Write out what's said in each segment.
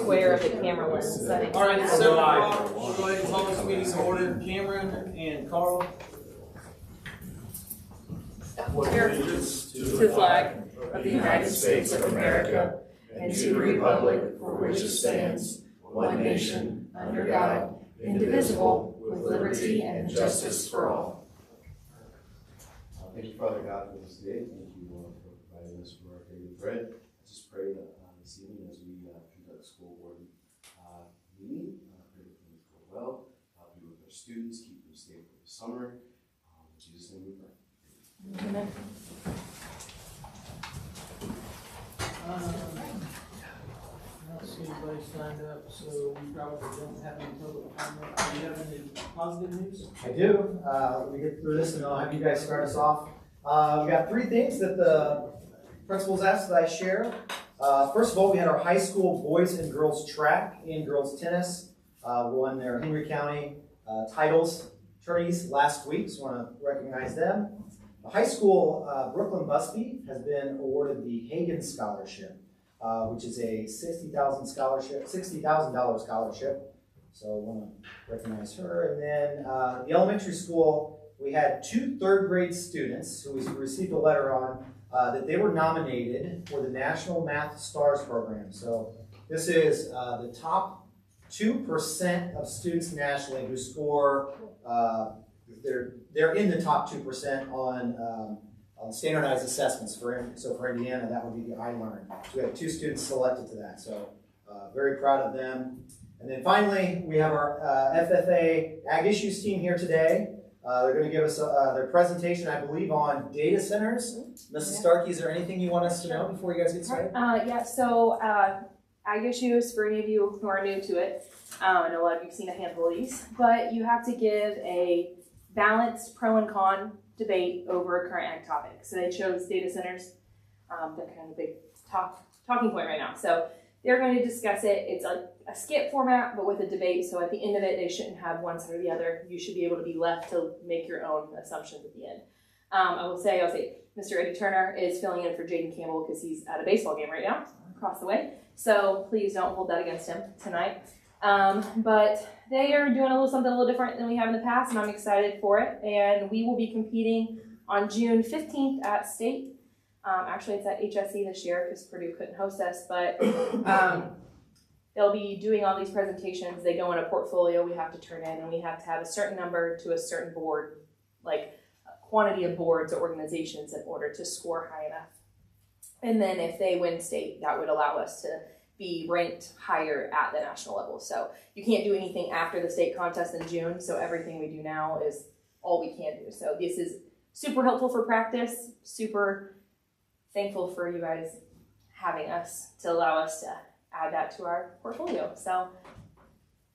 square of the camera lens. Does that make All right, it's sense? 7 o'clock. We'll go ahead and call this meeting to order. Cameron and Carl. To the flag of the United States of America and to the republic for which it stands, one nation, under God, indivisible, with liberty and justice for all. Thank you, Father God, for this day. Thank you, Lord, for providing us for our daily bread. I just pray that this evening as we conduct the school board meeting, I pray that things go well. Be with our students, keep them safe for the summer. In Jesus' name we pray. Amen. I don't see anybody signed up, so we probably don't have any public comment. Do you have any positive news? I do. Let me get through this and I'll have you guys start us off. We got 3 things that the principals asked that I share. First of all, we had our high school boys and girls track and girls tennis. Won their Henry County titles tourneys last week, so I want to recognize them. The high school, Brooklyn Busby, has been awarded the Hagen Scholarship, which is a $60,000 scholarship. So I want to recognize her. And then the elementary school, we had 2 3rd-grade students who we received a letter on that they were nominated for the National Math Stars program. So this is the top 2% of students nationally who score. They're in the top 2% on standardized assessments. So for Indiana, that would be the iLearn. So we have 2 students selected to that. So very proud of them. And then finally, we have our FFA Ag Issues team here today. They're going to give us their presentation, I believe, on data centers. Mrs. Starkey, is there anything you want us to know before you guys get started? So Ag Issues, for any of you who are new to it, I know a lot of you have seen a handful of these, but you have to give a balanced pro and con debate over a current ag topic. So they chose data centers. They're kind of a big talking point right now. So they're going to discuss it. It's a skit format, but with a debate. So at the end of it, they shouldn't have one side or the other. You should be able to be left to make your own assumptions at the end. I'll say Mr. Eddie Turner is filling in for Jaden Campbell because he's at a baseball game right now across the way. So please don't hold that against him tonight. But they are doing something a little different than we have in the past, and I'm excited for it. And we will be competing on June 15th at State. Actually, it's at HSE this year because Purdue couldn't host us, but they'll be doing all these presentations. They go in a portfolio we have to turn in, and we have to have a certain number to a certain board, like a quantity of boards or organizations in order to score high enough. And then if they win state, that would allow us to be ranked higher at the national level. So you can't do anything after the state contest in June, so everything we do now is all we can do. So this is super helpful for practice, super thankful for you guys having us to allow us to add that to our portfolio. So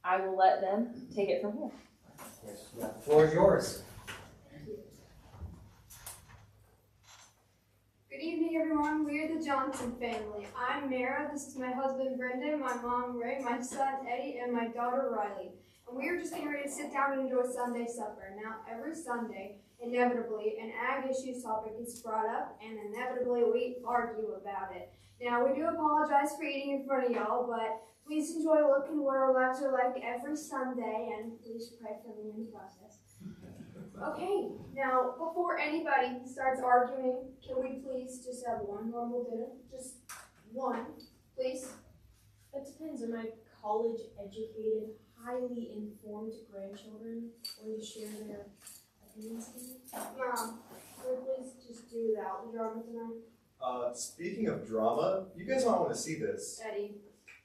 I will let them take it from here. The floor is yours. Good evening, everyone. We are the Johnson family. I'm Mara. This is my husband, Brendan, my mom, Ray, my son, Eddie, and my daughter, Riley. And we are just getting ready to sit down and enjoy Sunday supper. Now, every Sunday, inevitably, an ag issues topic is brought up, and inevitably, we argue about it. Now, we do apologize for eating in front of y'all, but please enjoy looking what our lives are like every Sunday, and please pray for me in the process. Okay, now, before anybody starts arguing, can we please just have one normal dinner? Just one, please? That depends. Are my college-educated, highly informed grandchildren going to share their opinions with me? Mom, can we please just do without the drama tonight? Speaking of drama, you guys might want to see this. Eddie,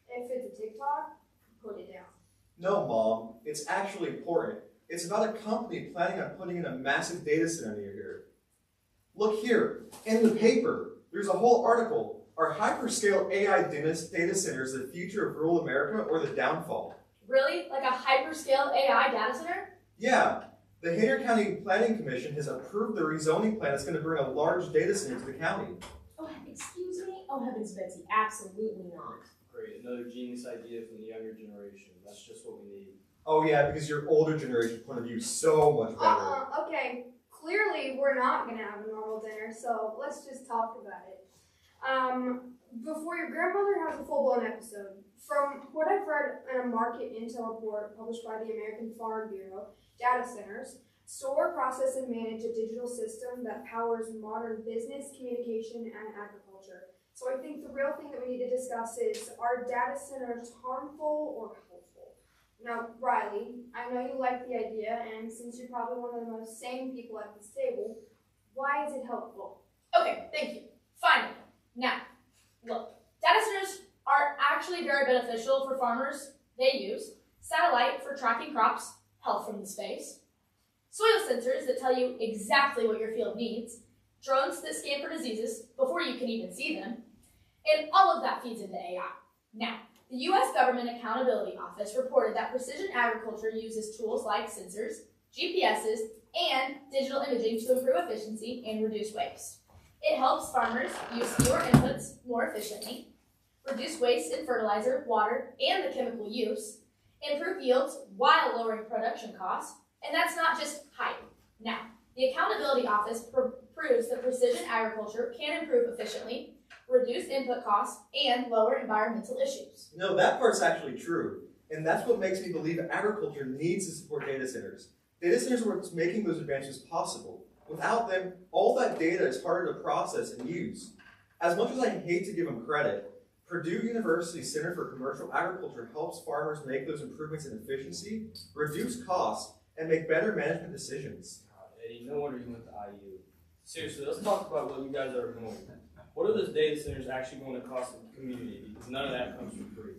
if it's a TikTok, put it down. No, Mom, it's actually important. It's about a company planning on putting in a massive data center near here. Look here, in the paper, there's a whole article. Are hyperscale AI data centers the future of rural America or the downfall? Really? Like a hyperscale AI data center? Yeah, the Henry County Planning Commission has approved the rezoning plan that's going to bring a large data center to the county. Oh, excuse me? Oh, heavens, Betsy, absolutely not. Great, another genius idea from the younger generation. That's just what we need. Oh yeah, because your older generation point of view is so much better. Okay, clearly we're not going to have a normal dinner, so let's just talk about it. Before your grandmother has a full-blown episode. From what I've read in a market intel report published by the American Farm Bureau, data centers store, process, and manage a digital system that powers modern business, communication, and agriculture. So I think the real thing that we need to discuss is, are data centers harmful or helpful? Now, Riley, I know you like the idea, and since you're probably one of the most sane people at this table, why is it helpful? Okay, thank you. Finally. Now, look, data centers are actually very beneficial for farmers. They use satellite for tracking crops, health from the space, soil sensors that tell you exactly what your field needs, drones that scan for diseases before you can even see them, and all of that feeds into AI. Now, the U.S. Government Accountability Office reported that precision agriculture uses tools like sensors, GPSs, and digital imaging to improve efficiency and reduce waste. It helps farmers use fewer inputs more efficiently, reduce waste in fertilizer, water, and the chemical use, improve yields while lowering production costs, and that's not just hype. Now, the Accountability Office proves that precision agriculture can improve efficiently, reduce input costs, and lower environmental issues. No, that part's actually true. And that's what makes me believe agriculture needs to support data centers. Data centers are what's making those advances possible. Without them, all that data is harder to process and use. As much as I hate to give them credit, Purdue University's Center for Commercial Agriculture helps farmers make those improvements in efficiency, reduce costs, and make better management decisions. God, Eddie, no wonder you went to IU. Seriously, let's talk about what you guys are doing. What are those data centers actually going to cost the community? Because none of that comes for free.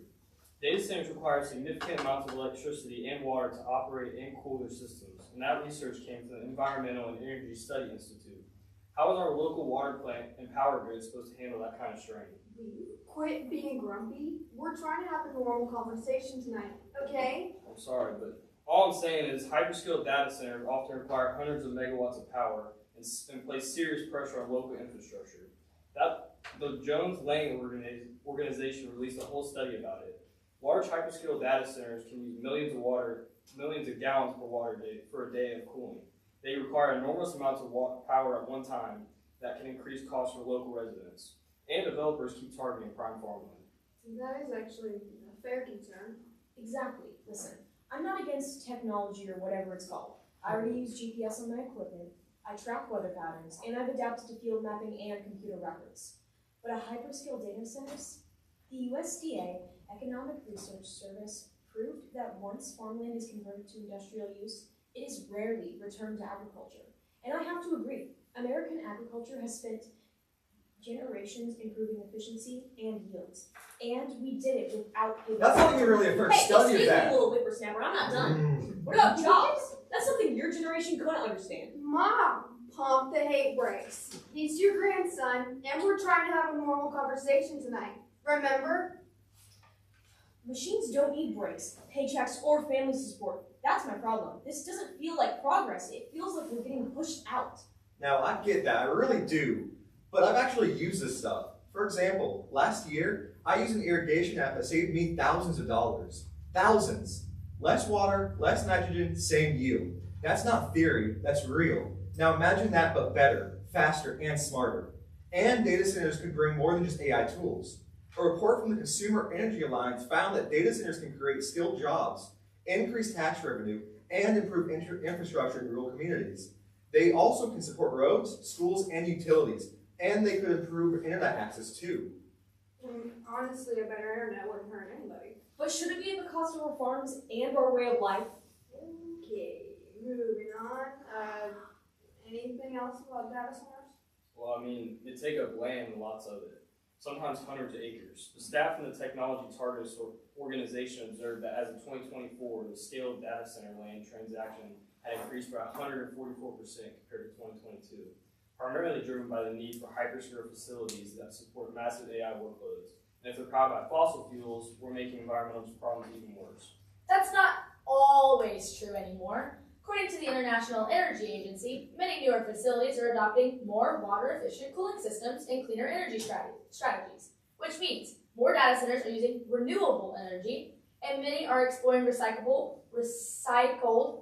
Data centers require significant amounts of electricity and water to operate and cool their systems, and that research came from the Environmental and Energy Study Institute. How is our local water plant and power grid supposed to handle that kind of strain? Quit being grumpy. We're trying to have a normal conversation tonight, okay? I'm sorry, but all I'm saying is hyperscale data centers often require hundreds of megawatts of power and place serious pressure on local infrastructure. The Jones Lang organization released a whole study about it. Large hyperscale data centers can use millions of gallons per water day for a day of cooling. They require enormous amounts of power at one time that can increase costs for local residents. And developers keep targeting prime farmland. That is actually a fair concern. Exactly. Listen, I'm not against technology or whatever it's called. I already use GPS on my equipment, I track weather patterns, and I've adapted to field mapping and computer records. But at hyperscale data centers, the USDA Economic Research Service proved that once farmland is converted to industrial use, it is rarely returned to agriculture. And I have to agree, American agriculture has spent generations improving efficiency and yields. And we did it without a— That's not even really a fair study of excuse me, that. little whippersnapper, I'm not done. What about jobs? That's something your generation couldn't understand. Mom, pump the hate brakes. He's your grandson, and we're trying to have a normal conversation tonight. Remember? Machines don't need breaks, paychecks, or family support. That's my problem. This doesn't feel like progress. It feels like we're getting pushed out. Now, I get that, I really do. But I've actually used this stuff. For example, last year, I used an irrigation app that saved me thousands of dollars. Thousands. Less water, less nitrogen, same yield. That's not theory, that's real. Now imagine that, but better, faster, and smarter. And data centers could bring more than just AI tools. A report from the Consumer Energy Alliance found that data centers can create skilled jobs, increase tax revenue, and improve infrastructure in rural communities. They also can support roads, schools, and utilities, and they could improve internet access too. Honestly, a better internet wouldn't hurt anybody. But should it be at the cost of our farms and our way of life? Okay, moving on. Anything else about data centers? Well, I mean, they take up land, lots of it, sometimes hundreds of acres. The staff in the Technology Targets organization observed that as of 2024, the scale of data center land transaction had increased by 144% compared to 2022, primarily driven by the need for hyperscale facilities that support massive AI workloads. And if they're powered by fossil fuels, we're making environmental problems even worse. That's not always true anymore. According to the International Energy Agency, many newer facilities are adopting more water-efficient cooling systems and cleaner energy strategies, which means more data centers are using renewable energy, and many are exploring recycled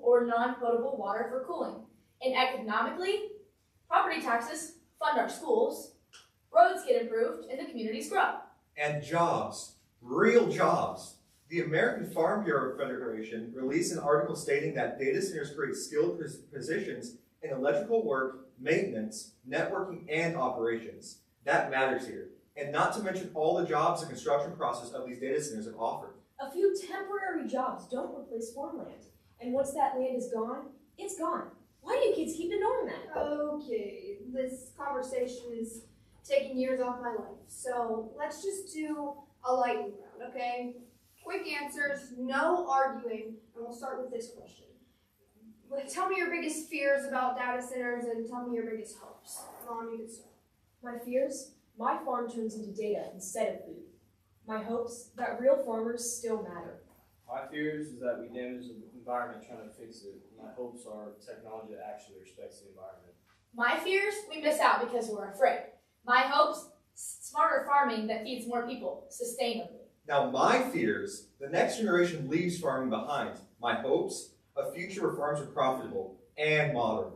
or non-potable water for cooling. And economically, property taxes fund our schools, road roads get improved, and the communities grow. And jobs, real jobs. The American Farm Bureau Federation released an article stating that data centers create skilled positions in electrical work, maintenance, networking, and operations. That matters here. And not to mention all the jobs the construction process of these data centers have offered. A few temporary jobs don't replace farmland. And once that land is gone, it's gone. Why do you kids keep ignoring that? Okay, this conversation is taking years off my life. So let's just do a lightning round, okay? Quick answers, no arguing, and we'll start with this question. Tell me your biggest fears about data centers and tell me your biggest hopes. Mom, you can start. My fears? My farm turns into data instead of food. My hopes? That real farmers still matter. My fears is that we damage the environment trying to fix it. My hopes are technology that actually respects the environment. My fears, we miss out because we're afraid. My hopes, smarter farming that feeds more people, sustainably. Now my fears, the next generation leaves farming behind. My hopes, a future where farms are profitable and modern.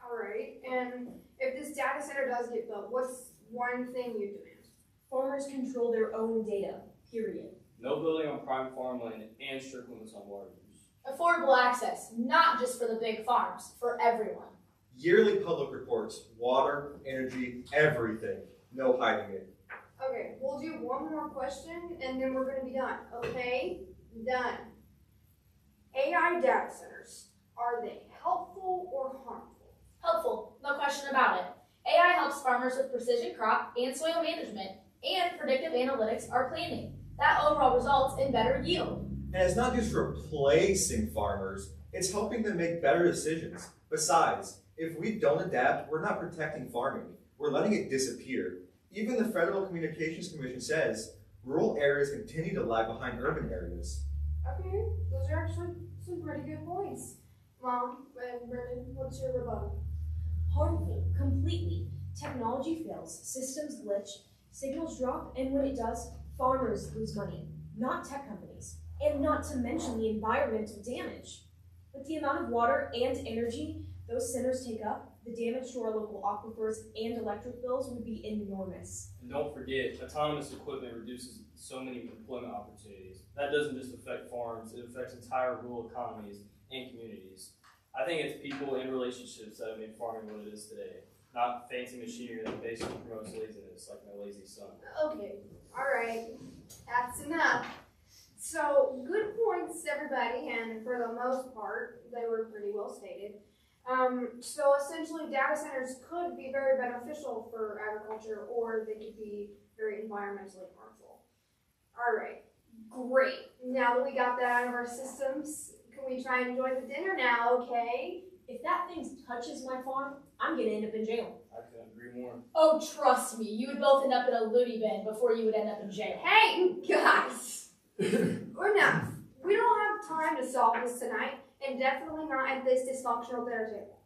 All right, and if this data center does get built, what's one thing you demand? Farmers control their own data, period. No building on prime farmland and strict limits on water use. Affordable access, not just for the big farms, for everyone. Yearly public reports, water, energy, everything. No hiding it. Okay, we'll do one more question and then we're gonna be done, okay? Done. AI data centers, are they helpful or harmful? Helpful, no question about it. AI helps farmers with precision crop and soil management, and predictive analytics are planning. That overall results in better yield. And it's not just replacing farmers, it's helping them make better decisions. Besides, if we don't adapt, we're not protecting farming. We're letting it disappear. Even the Federal Communications Commission says rural areas continue to lag behind urban areas. Okay, those are actually some pretty good points. Mom and Brendan, what's your rebuttal? Harmful, completely. Technology fails, systems glitch, signals drop, and when it does, farmers lose money, not tech companies. And not to mention the environmental damage. With the amount of water and energy those centers take up, the damage to our local aquifers and electric bills would be enormous. And don't forget, autonomous equipment reduces so many employment opportunities. That doesn't just affect farms, it affects entire rural economies and communities. I think it's people and relationships that have made farming what it is today, not fancy machinery that basically promotes laziness, like my lazy son. Okay, all right, that's enough. So, good points, everybody, and for the most part, they were pretty well stated. So essentially, data centers could be very beneficial for agriculture, or they could be very environmentally harmful. All right, great. Now that we got that out of our systems, can we try and enjoy the dinner now, okay? If that thing touches my farm, I'm gonna end up in jail. I couldn't agree more. Oh, trust me, you would both end up in a loony bin before you would end up in jail. Hey, guys! Enough. We don't have time to solve this tonight, and definitely not at this dysfunctional dinner table.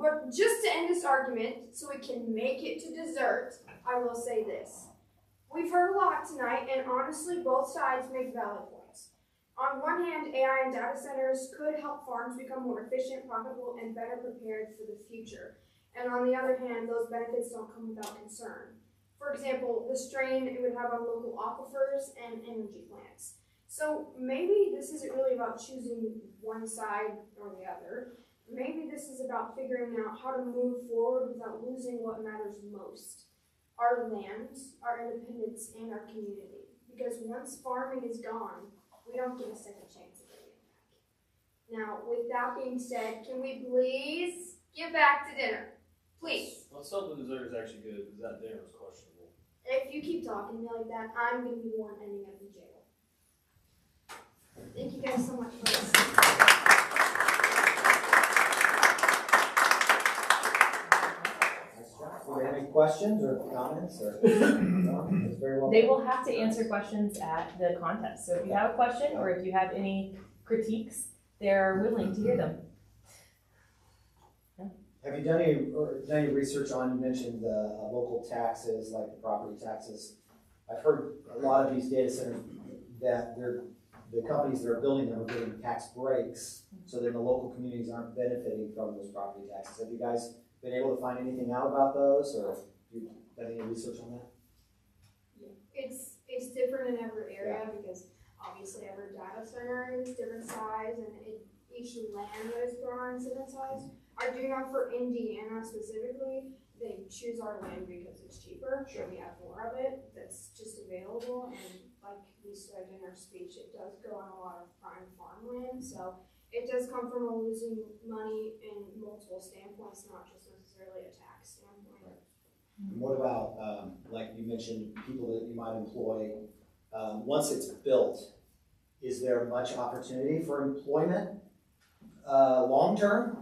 But just to end this argument, so we can make it to dessert, I will say this. We've heard a lot tonight, and honestly, both sides make valid points. On one hand, AI and data centers could help farms become more efficient, profitable, and better prepared for the future. And on the other hand, those benefits don't come without concern. For example, the strain it would have on local aquifers and energy plants. So maybe this isn't really about choosing one side or the other. Maybe this is about figuring out how to move forward without losing what matters most. Our land, our independence, and our community. Because once farming is gone, we don't get a second chance at getting it back. Now, with that being said, can we please get back to dinner? Please. Let's hope the dessert is actually good, because that dinner was questionable. If you keep talking to me like that, I'm going to be the one ending up in jail. Thank you guys so much for listening. Were there any questions or comments or? No, it's very well. They will have to answer questions at the contest. So if you have a question or if you have any critiques, they're willing to hear them. Have you done any research on, you mentioned the local taxes, like the property taxes? I've heard a lot of these data centers that the companies that are building them are getting tax breaks, so then the local communities aren't benefiting from those property taxes. Have you guys been able to find anything out about those, or have you done any research on that? It's different in every area because obviously every data center is different size and each land that is thrown is different size. I do know for Indiana specifically, they choose our land because it's cheaper. Sure. We have more of it that's just available, and like we said in our speech, it does go on a lot of prime farmland. So it does come from a losing money in multiple standpoints, not just necessarily a tax standpoint. And what about, like you mentioned, people that you might employ, once it's built, is there much opportunity for employment long-term?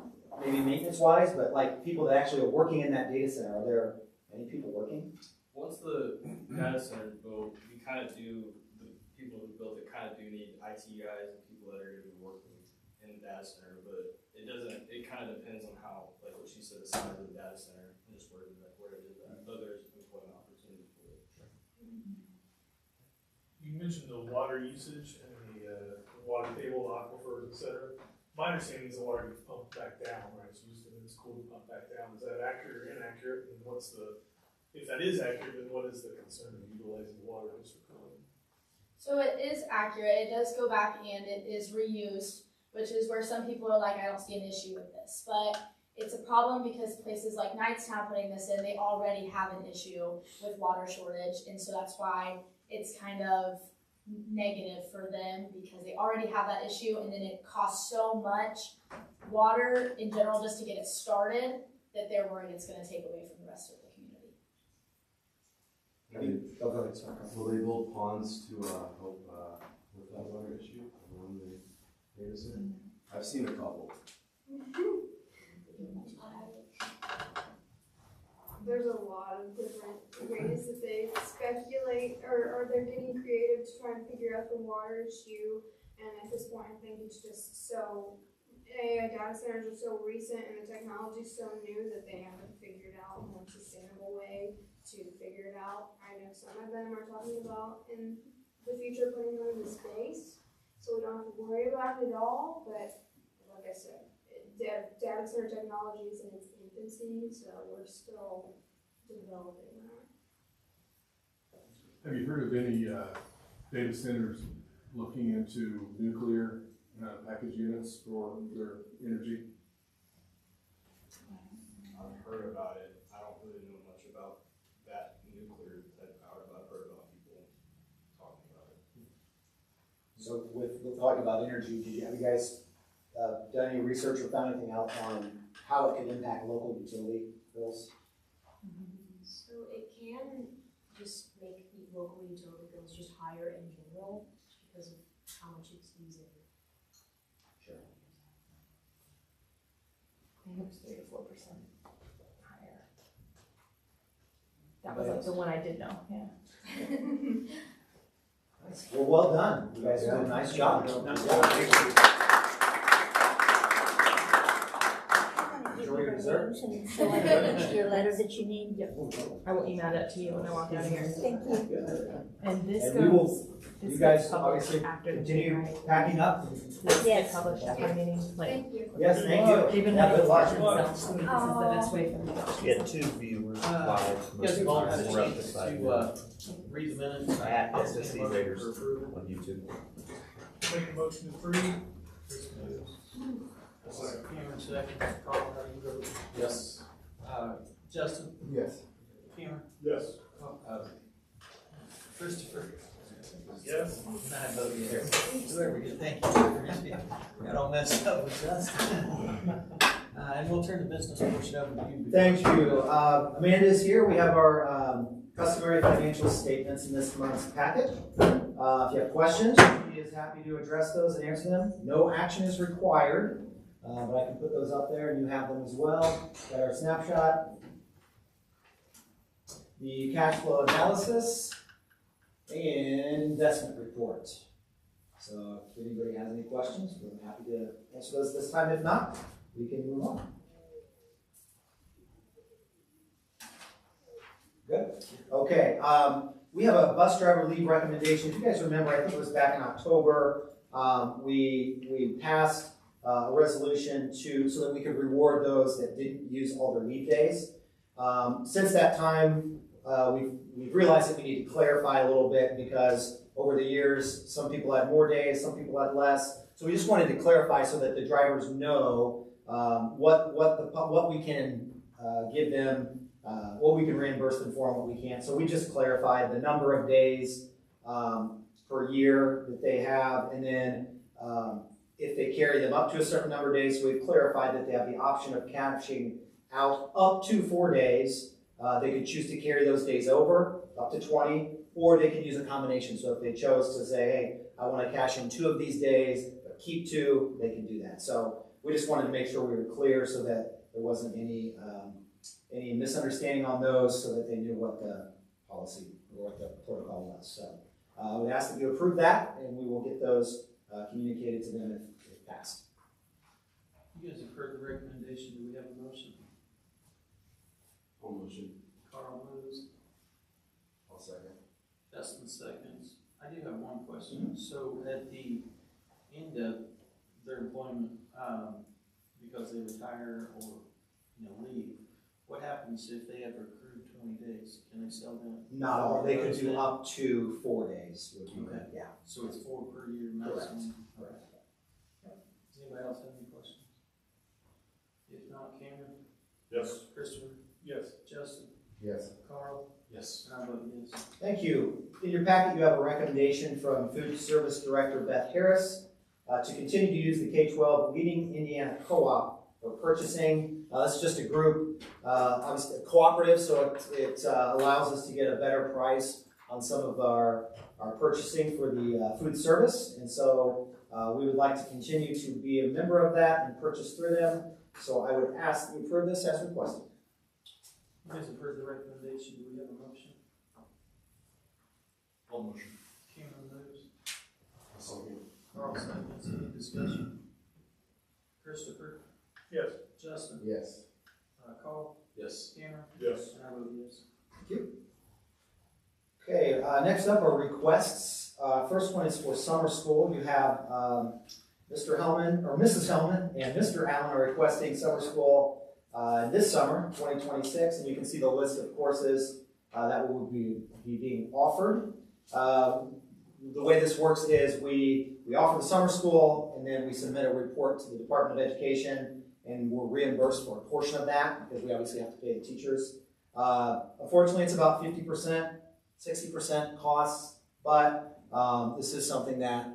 Maybe maintenance-wise, but like people that actually are working in that data center, are there any people working? Once the data center is built, we kind of do, the people who built it kind of do need IT guys and people that are going to be working in the data center, but it kind of depends on how, like what she said, the size of the data center, and just where it is at, but there's employment opportunities for it. You mentioned the water usage and the water table, aquifers, et cetera. My understanding is the water gets pumped back down, right? It's used and it's cooled to pump back down. Is that accurate or inaccurate? And if that is accurate, then what is the concern of utilizing water just for cooling? So it is accurate. It does go back and it is reused, which is where some people are like, I don't see an issue with this. But it's a problem because places like Knightstown putting this in, they already have an issue with water shortage. And so that's why it's kind of negative for them because they already have that issue, and then it costs so much water in general just to get it started that they're worried it's going to take away from the rest of the community. Go ahead, sorry. Will they build ponds to help with that water issue around the data center? I've seen a couple. There's a lot of different ways that they speculate or they're getting creative to try and figure out the water issue. And at this point, I think it's just so, data centers are so recent and the technology is so new that they haven't figured out a more sustainable way to figure it out. I know some of them are talking about in the future putting them into space, so we don't have to worry about it at all. But like I said, data center technology is in its infancy, so we're still developing that. Have you heard of any data centers looking into nuclear package units for their energy? I've heard about it. I don't really know much about that nuclear type power, but I've heard about people talking about it. So with talking about energy, have you guys done any research or found anything out on how it could impact local utility bills? So it can just make the local utility bills just higher in general because of how much it's using. Sure. I think it was 3 to 4% higher. That was like the one I did know, yeah. Nice. Well done. You guys did a nice job. Enjoy your dessert. So I finished your letter that you need. Yep. I will email that to you when I walk out of here. Thank you. And this And we will, goes, this you guys gets published obviously after the continue meeting, right? packing up. This Yes. gets published after the meeting, like, Thank you. Yes, thank you. they've been Yeah, having good luck. themselves, so this is the best way for me to. We had 2 viewers live. Yes, Most well, of I the just time we're up need to 5 to minutes. read the minutes. I have I'll SSC take a motion Raiders for approval. on YouTube. Make a motion to approve. Cameron, second. Carl, how do you vote? Yes. Justin? Yes. Cameron? Yes. Christopher? Yes. And I vote yes. Whoever gets, thank you. Got all messed up with Justin. And we'll turn the business portion over to you. Thank you. Amanda's here. We have our customary financial statements in this month's packet. If you have questions, she is happy to address those and answer them. No action is required, but I can put those up there and you have them as well. Got our snapshot, the cash flow analysis, and investment report. So if anybody has any questions, we're happy to answer those this time. If not, we can move on. Good. Okay. We have a bus driver leave recommendation. If you guys remember, I think it was back in October, we passed a resolution so that we could reward those that didn't use all their leave days. Since that time, we've realized that we need to clarify a little bit because over the years, some people had more days, some people had less. So we just wanted to clarify so that the drivers know what we can give them, what we can reimburse them for and what we can't. So we just clarified the number of days per year that they have, and then if they carry them up to a certain number of days, so we've clarified that they have the option of cashing out up to 4 days. They could choose to carry those days over, up to 20, or they could use a combination. So if they chose to say, hey, I want to cash in 2 of these days, but keep 2, they can do that. So we just wanted to make sure we were clear so that there wasn't any misunderstanding on those, so that they knew what the policy or what the protocol was. So I would ask that you approve that, and we will get those communicated to them if passed. You guys have heard the recommendation. Do we have a motion? I'll motion. Carl moves. I'll second. Justin seconds. I do have one question. So at the end of their employment, because they retire or leave, what happens if they have accrued 20 days? Can they sell them? Not all. They could do up to 4 days. Would be Okay. Yeah. So it's 4 per year maximum. Correct. Does anybody else have any questions? If not, Cameron, Yes. Christopher, Yes. Justin, Yes. Carl, Yes. and I vote yes. Thank you. In your packet, you have a recommendation from Food Service Director Beth Harris to continue to use the K-12 Leading Indiana Co-op for purchasing. This is just a group, obviously a cooperative, so it allows us to get a better price on some of our purchasing for the food service. And so we would like to continue to be a member of that and purchase through them. So I would ask that you approve this as requested. You guys have heard the recommendation. Do we have a motion? I'll motion. Cameron moves. I'll second. Carl seconds. Any discussion? Christopher, Yes. Justin, Yes. Carl, Yes. Cameron, Yes. and I vote yes. Thank you. Okay, next up are requests. First one is for summer school. You have Mr. Hellman, or Mrs. Hellman, and Mr. Allen are requesting summer school this summer, 2026, and you can see the list of courses that will be being offered. The way this works is we offer the summer school, and then we submit a report to the Department of Education, and we're reimbursed for a portion of that because we obviously have to pay the teachers. Unfortunately, it's about 50%, 60% costs, but this is something that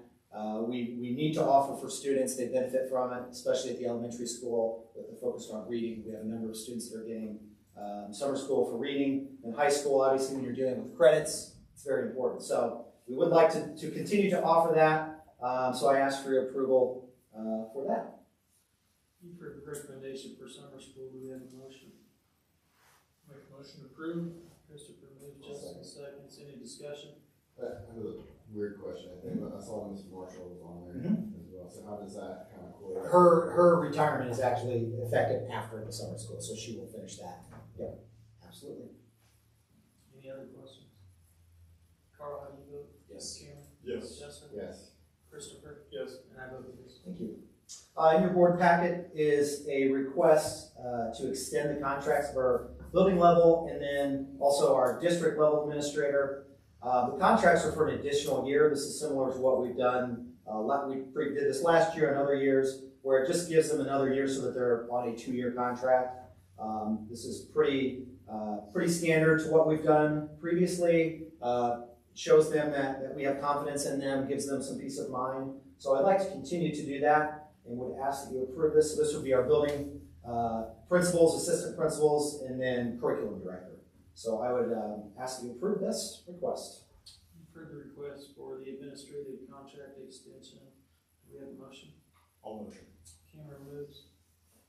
we need to offer for students. They benefit from it, especially at the elementary school with the focus on reading. We have a number of students that are getting summer school for reading. In high school, obviously, when you're dealing with credits, it's very important. So we would like to continue to offer that, so I ask for your approval for that. You've heard the recommendation for summer school. Do we have a motion? Make a motion to approve. Christopher moves, Justin seconds. Any discussion? I have a weird question. I think I saw Ms. Marshall was on there as well. So how does that kind of correlate? Her retirement is actually effective after the summer school, so she will finish that. Yep, absolutely. Any other questions? Carl, how do you vote? Yes. Cameron? Yes. Justin? Yes. Christopher? Yes. And I vote yes. Thank you. In your board packet is a request to extend the contracts of our building level and then also our district level administrator. The contracts are for an additional year. This is similar to what we've done. We did this last year and other years, where it just gives them another year so that they're on a 2-year contract. This is pretty standard to what we've done previously. Shows them that we have confidence in them, gives them some peace of mind. So I'd like to continue to do that and would ask that you approve this. So this would be our building principals, assistant principals, and then curriculum director. So I would ask that you approve this request. You've heard the request for the administrative contract extension. Do we have a motion? I'll motion. Cameron moves.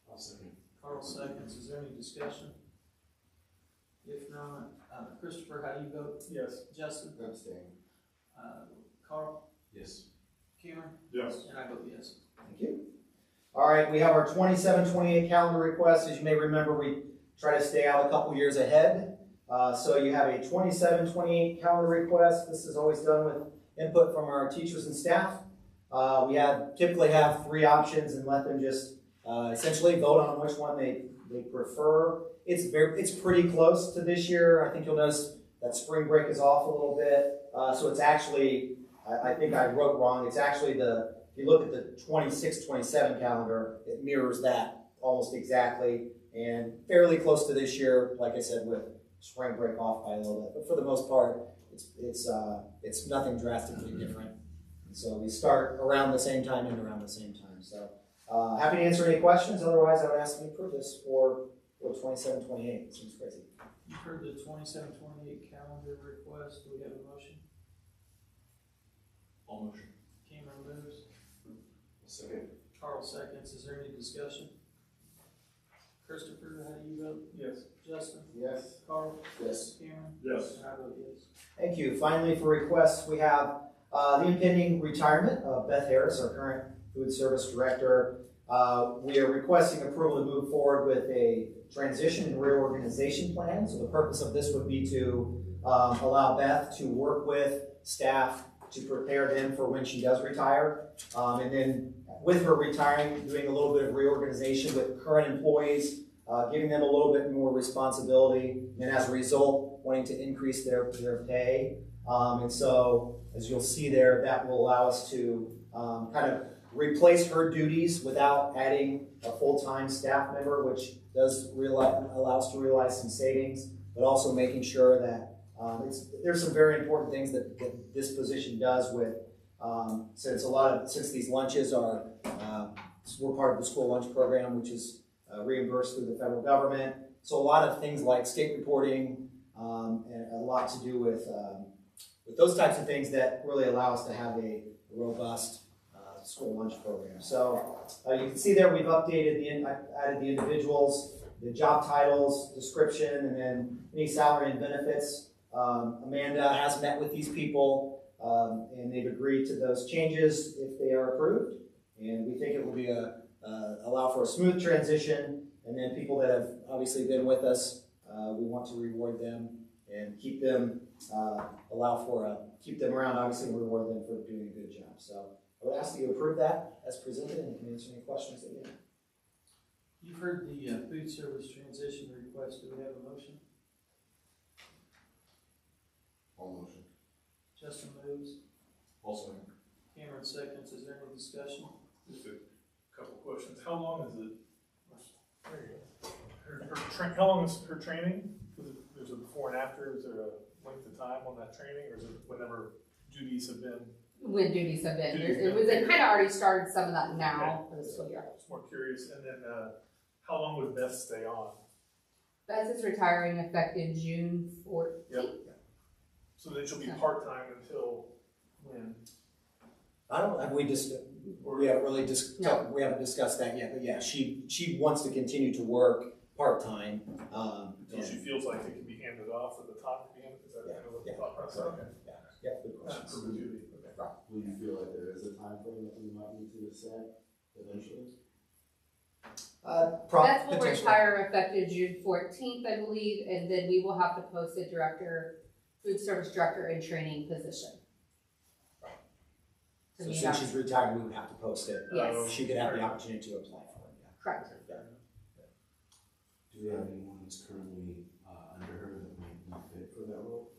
I'll second. Carl seconds. Is there any discussion? If not, Christopher, how do you vote? Yes. Justin? Abstain. Carl? Yes. Cameron? Yes. And I vote yes. Thank you. All right, we have our 27-28 calendar request. As you may remember, we try to stay out a couple years ahead. So you have a 27-28 calendar request. This is always done with input from our teachers and staff. We typically have 3 options and let them just essentially vote on which one they prefer. it's pretty close to this year. I think you'll notice that spring break is off a little bit. So it's actually, I think I wrote wrong. It's actually if you look at the 26-27 calendar, it mirrors that almost exactly, and fairly close to this year, like I said, with spring break off by a little bit. But for the most part, it's nothing drastically different. And so we start around the same time and around the same time. So happy to answer any questions. Otherwise, I would ask you to approve this for 27-28. It seems crazy. You've heard the 27-28 calendar request. Do we have a motion? All motion. Cameron moves. Second. Carl seconds. Is there any discussion? Christopher, how do you vote? Yes. Justin? Yes. Carl? Yes. Cameron? Yes. And I vote yes. Thank you. Finally, for requests, we have the impending retirement of Beth Harris, our current food service director. We are requesting approval to move forward with a transition and reorganization plan. So the purpose of this would be to allow Beth to work with staff to prepare them for when she does retire. And then with her retiring, doing a little bit of reorganization with current employees, giving them a little bit more responsibility, and as a result, wanting to increase their pay. And so, as you'll see there, that will allow us to kind of replace her duties without adding a full-time staff member, which does allow us to realize some savings, but also making sure that there's some very important things that this position does with, since these lunches are, we're part of the school lunch program, which is reimbursed through the federal government. So a lot of things like state reporting, and a lot to do with those types of things that really allow us to have a robust school lunch program. So you can see there we've updated added the individuals, the job titles, description, and then any salary and benefits. Amanda has met with these people, and they've agreed to those changes if they are approved. And we think it will be allow for a smooth transition. And then people that have obviously been with us, we want to reward them and keep them, keep them around, obviously, and reward them for doing a good job. So I would ask that you approve that as presented, and you can answer any questions that you have. You've heard the food service transition request. Do we have a motion? All motion. Justin moves. Also. Cameron seconds. Is there any discussion? Just a couple questions. How long is it? There you go. How long is her training? There's a before and after. Is there a length of time on that training, or is it whenever duties have been? When duties have been. Duties It was kind of already started some of that now for the school year. I was more curious. And then how long would Beth stay on? Beth is retiring effective June 14th. Yep. So then she'll be part-time until when? We haven't really we haven't discussed that yet, but yeah, she wants to continue to work part-time. Until she feels like it can be handed off at the top of the end? Is that kind of what the thought process? Okay. Yeah, good questions. Will you feel like there is a time frame that we might need to set eventually? Beth will retire effective June 14th, I believe, and then we will have to post a food service director in training position. So since she's retired, we would have to post it. Yes. She could have the opportunity to apply for it. Yeah. Correct. Yeah. Do we have anyone that's currently under her that might be fit for that role?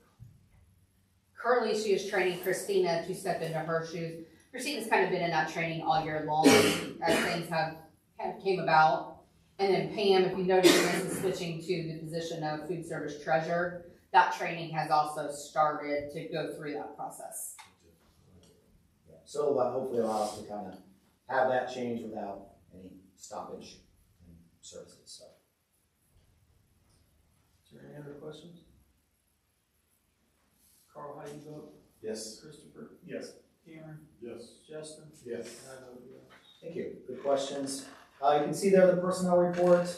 Currently, she is training Christina to step into her shoes. Christina's kind of been in that training all year long as things have kind of came about. And then Pam, if you notice, is switching to the position of food service treasurer. That training has also started to go through that process. Yeah. So hopefully allow us to kind of have that change without any stoppage in services. So. Is there any other questions? Carl, how do you vote? Yes. Christopher? Yes. Cameron? Yes. Justin? Yes. And I vote yes. Thank you. Good questions. You can see there the personnel report.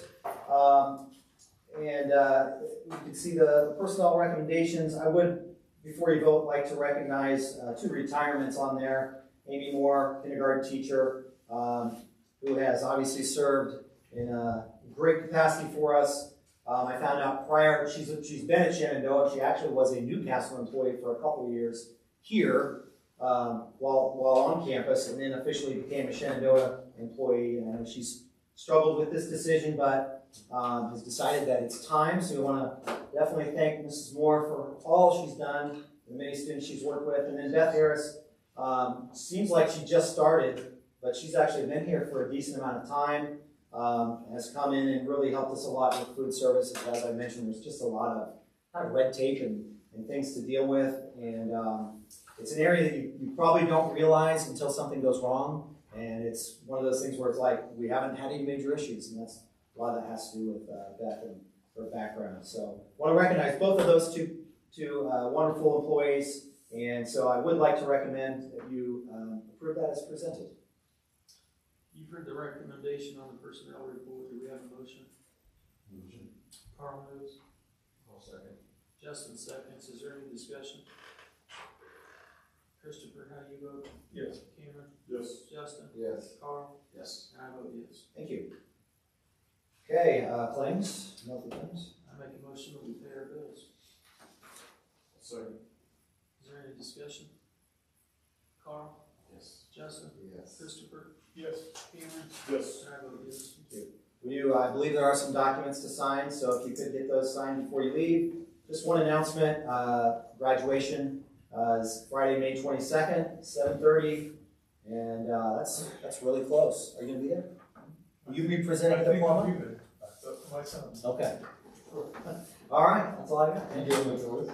And you can see the personnel recommendations. I would, before you vote, like to recognize 2 retirements on there. Amy Moore, kindergarten teacher, who has obviously served in a great capacity for us. I found out prior, she's been at Shenandoah. She actually was a Newcastle employee for a couple of years here while on campus, and then officially became a Shenandoah employee. And she's struggled with this decision, but has decided that it's time, so we want to definitely thank Mrs. Moore for all she's done, the many students she's worked with, and then Beth Harris, seems like she just started, but she's actually been here for a decent amount of time, has come in and really helped us a lot with food services. As I mentioned, there's just a lot of kind of red tape and things to deal with, and it's an area that you probably don't realize until something goes wrong, and it's one of those things where it's like, we haven't had any major issues, and that's a lot of that has to do with Beth and her background. So I want to recognize both of those two wonderful employees, and so I would like to recommend that you approve that as presented. You've heard the recommendation on the personnel report. Do we have a motion? Motion. Carl moves. I'll second. Justin seconds. Is there any discussion? Christopher, how do you vote? Yes. Cameron? Yes. Justin? Yes. Carl? Yes. And I vote yes. Thank you. Okay, claims, monthly claims. I make a motion that we pay our bills. Second. Is there any discussion? Carl? Yes. Justin? Yes. Christopher? Yes. Cameron? Yes. And I vote yes. I believe there are some documents to sign, so if you could get those signed before you leave. Just one announcement, graduation is Friday, May 22nd, 7:30, and that's really close. Are you gonna be there? Will you be presenting the diploma? That's up to my son. Okay. All right, that's all I got. You doing with yours?